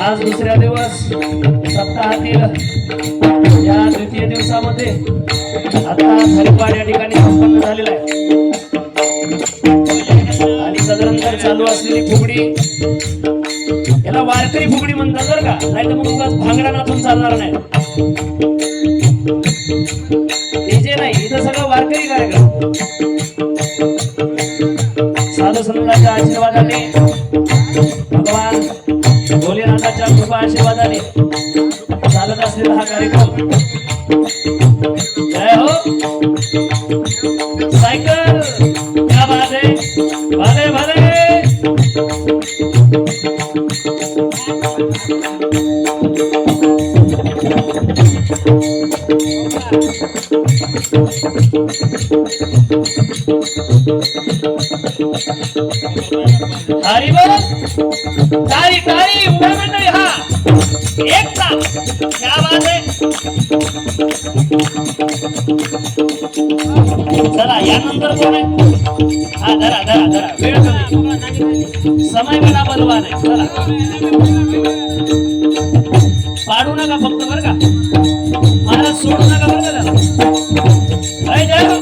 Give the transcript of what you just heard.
आज दुसऱ्या दिवस सप्ताहातील या द्वितीय दिवसामध्ये आता हरिपाठ या ठिकाणी संपन्न झालेला आहे आणि तदनंतर चालू असलेली फुगडी याला वारकरी फुगडी म्हणतात बरं का, नाही तर मग उगाच भांगडा नाचून चालणार नाही. डीजे नाही, इथं सगळं वारकरी कार्यक्रम. साधू संतांच्या आशीर्वादाने, भगवान भोलेनाथाच्या कृपा आशीर्वादाने चालत असलेला हा कार्यक्रम. जय हो सायकल, क्या बात है, भले भले. हरी बोल, तारी तारी उभे मंडळी, हा एक साथ, क्या बात है. चला यानंतर कोण आहे, हा धरा धरा धरा, वेळ कमी, समय मला बलवान आहे. चला पाडू नका फक्त बरं का, मला सोडू नका बरं का त्याला. जय जय